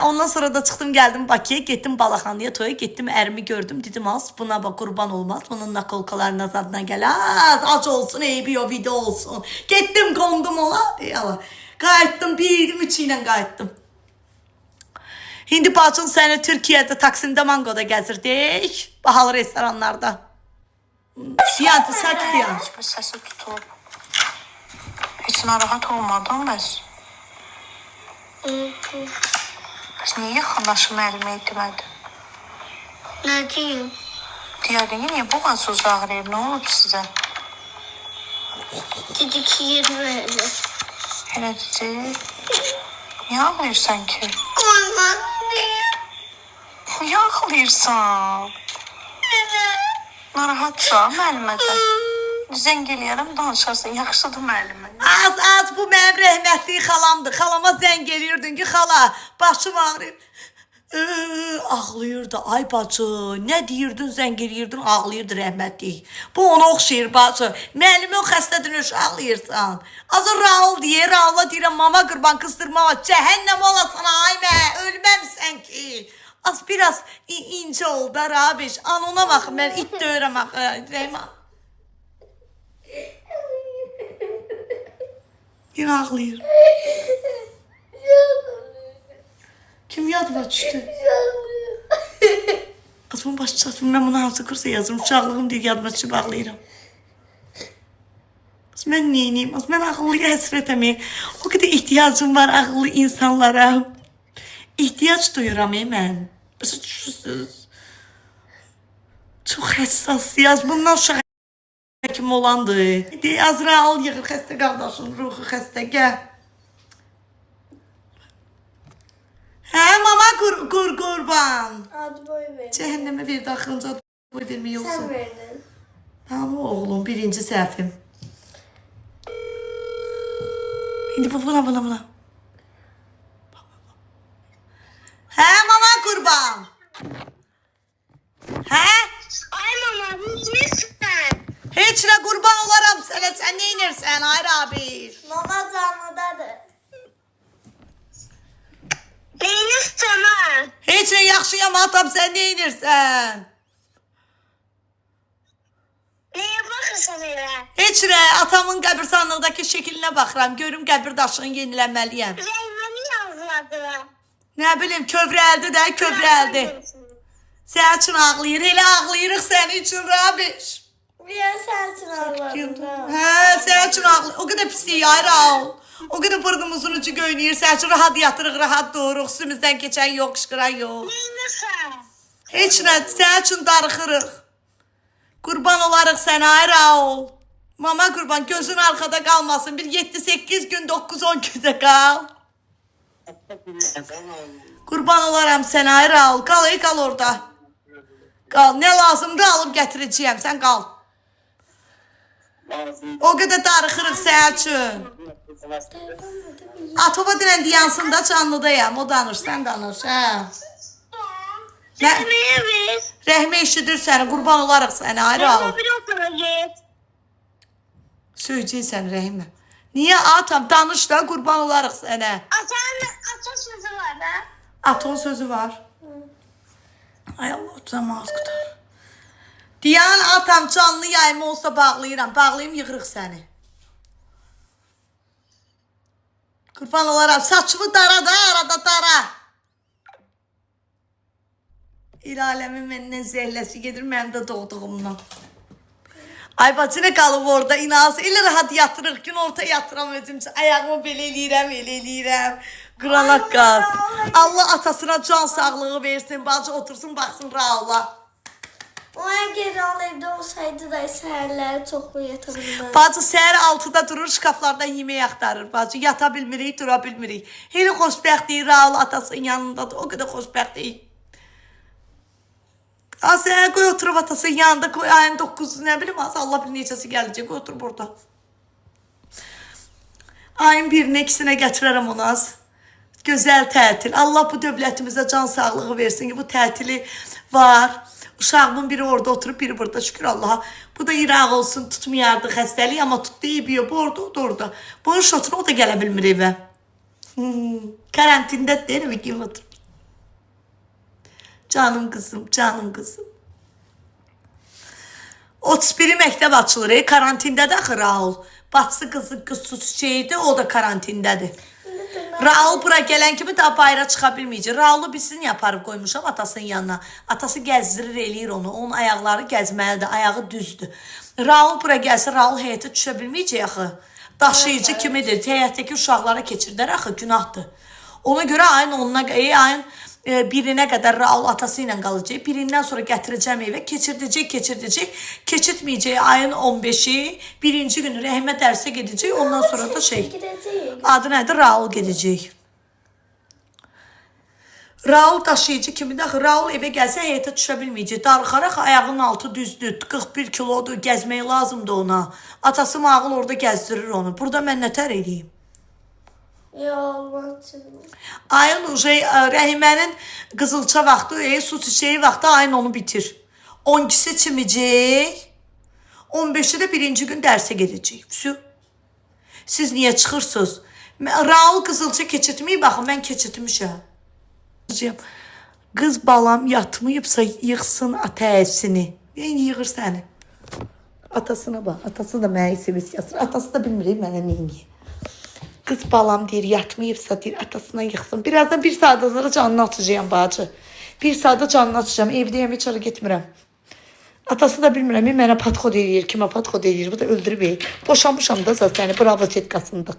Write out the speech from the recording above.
Ondan sonra da çıktım geldim Bakı'ya, gittim Balaxanlıya toya, gittim ərimi gördüm, dedim az buna bak kurban olmaz, bunun nakolkalarına zadına gel, az aç olsun, eybi o video olsun, gittim kondum ola diye, qayıtdım, birdim içiyle qayıtdım. Hindi bacın səni Türkiye'de Taksim'de Mango'da gəzirdik, bahalı restoranlarda. Siyantı sakit ya. Hiçbir sesi tutulub. Hiç narahat olmadın bəs. Bəs niyə yaxınlaşım əlimə etmədi? Ne diyeyim? Deyərdin, niyə boğazınız ağrıyır, nə olub sizə? Dedi ki yürümeyelim. Elə dedi. Niyə ağlayırsan ki? Olmaz diye. Niyə ağlayırsan? Narahatsan müəllimədən. Zəng eləyərəm, danışarsın, yaxşıdır müəllimə. Az bu mənim rəhmətli xalamdır. Xalama zəng eləyirdin ki, xala, başım ağrıyır. Ağlayırdı. Ay bacı, nə deyirdin, zəng eləyirdin, ağlayırdı rəhmətli. Bu ona oxşayır bacı. Müəllimə o xəstədir, nöş ağlayırsan. Azı Raul deyə, Raula deyirəm, mama qurban qızdırma, cəhənnəm olasan, ay mən, ölməmsən ki. Az biraz ince oldu, Rabiş. Anona baxın, mən it döyürəm, Rəhmə. Yine ağlayır. Kim yadıma düştü? Kızımın başı çatım. Ben bunu hansı kursa yazırım. Uşaqlığım diye yadıma düşüp ağlayırım. Kız ben neyiniyim? Kız ben ağıllıya həsrətəm. O kadar ihtiyacım var ağıllı insanlara. İhtiyaç duyuram mən. Başa düşürsünüz. Çok həssas yaz. Bundan uşaq kim olandı. Azrail yığır xəstə qardaşın ruhu xəstə gəl. Hə mama qurban. Ad boy ver. Cəhənnəmə verdi axırıncı ad boy vermək olsun. Sen verdin. Tamam oğlum, birinci səhvim. İndi buna. Hə mama qurban. Hə? Ay mama bilmişsin. Heç nə qurban olaram sənə, sən neynirsən Ayr abi? Mama canlıdadır. Neymişsin ha? Heç nə yaxşıyam atam, sən neynirsən? Neye bakırsan öyle? Heç nə, atamın qəbirstanlıqdakı şəklinə baxıram, görüm qəbir daşını yenilənməliyəm. Reymen'i yazmadılar. Nə bilim, kövrəldi də, kövrəldi. Sənin üçün ağlayır, elə ağlayırıq sənin üçün Rabiş. Bir sensin ağladın. Hə, sənin üçün ağlayır. O qədər pislik, Ayral. O qədər burnumuzun ucu göynəyir, sənin üçün rahat yatırıq, rahat doğuruq, üstümüzdən keçən yox, qışqıran yox. Neymişsin? Heç nə, sənin üçün darıxırıq. Qurban olarıq sənə, Ayral. Mama qurban, gözün arxada qalmasın. Bir 7-8 gün, 9-10 gündə qal. Qurban olaram sənə, Ayral. Qal orada. Qal, nə lazımdır alıb gətirəcəyəm, sən qal. O qədər darıxırıq sənin üçün. Atoba dinən deyansın da canlıdayam, o danış, sən danış, hə. Reymen'e ver. Rəhmə eşidir səni, qurban olarıq sənə, Ayral. Reymen bir oturacak. Söyləyəcəksən Rəhimə. Niyə atam, danış da, qurban olarıq sənə. Ata sözü var da. Aton sözü var. Ay Allah, cəmaat qutar. Deyən atam canlı yayımı olsa bağlayıram. Bağlayım, yığırıq səni. Qurban olaram. Saçımı dara da, arada dara. İlaləmin məndən zəhləsi gedir, mənim də doğduğumdan. Ay bacı nə qalıb orada, inansı. Elə rahat yatırıq, gün orta yatıram özüm üçün. Ayağımı belə eləyirəm. Qıranak qaz. Allah atasına can sağlığı versin. Bacı otursun, baxsın Raula. O eğer evde olsaydı da seherleri çoklu yatabilirdi. Bacı səhər 6-da durur, şkaflardan yemək axtarır. Bacı yata bilmirik, dura bilmirik. Elə xoşbəxtlik, Raula atasının yanındadır. O qədər xoşbəxtlik. Sən qoy oturub atasının yanında, qoy ayın 9-u, nə bilim, Allah bilir necəsi gələcək, qoy otur burada. Ayın 1-nə, 2-sinə gətirərəm onu az. Gözəl tətil. Allah bu dövlətimizə can sağlığı versin ki, bu tətili var. Uşağımın biri orada oturup biri burada, şükür Allah'a. Bu da İraq olsun, tutmayardı xəstəlik, amma tutdu, iyi bu orada, o da orada. Bunun şotuna o da gələ bilmir evə. Karantində deyil mi, kim otur? Canım kızım, canım kızım. 31-i məktəb açılır. Karantindadır axı Raul. Bacısı qızı çiçeğiydi, o da karantindadır. Raul bura gələn kimi daha bayıra çıxa bilməyəcək. Raulu bilsin yaparıb qoymuşam atasının yanına. Atası gəzdirir, eləyir onu. Onun ayaqları gəzməlidir, ayağı düzdür. Raul bura gəlsə, Raul həyətə düşə bilməyəcək axı. Daşıyıcı kimidir, həyətdəki uşaqlara keçirdər axı, günahdır. Ona görə ayın 10-una, ayın birinə qədər Raul atası ilə qalacaq. Birindən sonra gətirəcəm evə, keçirdəcək. Keçirtməyəcək ayın 15-i. Birinci günü Rəhimə dərsə gedəcək. Ondan sonra da adı nədir? Raul gedəcək. Raul daşıyıcı kimidir axı. Raul evə gəlsə həyətə düşə bilməyəcək. Darıxaraq ayağının altı düzdür. 41 kilodur. Gəzmək lazımdır ona. Atası mağıl orada gəzdirir onu. Burada mən nətər edeyim? Ya Allah canım. Ayın Rəhimənin qızılça vaxtı, su çiçeği vaxtı ayın onu bitir. 12-si çiməcək. 15-i də birinci gün dərsə gedəcək. Siz niyə çıxırsınız? Raul qızılça keçirtməyib, baxın, mən keçirtmişəm. Qız balam yatmayıbsa yıxsın ətəsini. Yığır səni. Atasına bax. Atası da mənə SMS yazır. Atası da bilmir mənə neyini. Kız balam deyir, yatmayıbsa deyir, atasına yıxsın. Birazdan bir saat sonra canını atacağım bacı. Bir saatda canını atacağım. Evdəyəm, heç ara getmirəm. Atası da bilmirəm, mənə patxod eləyir, kimə patxod eləyir. Bu da öldürüb. Boşanmışam da səni, bravo setkasında.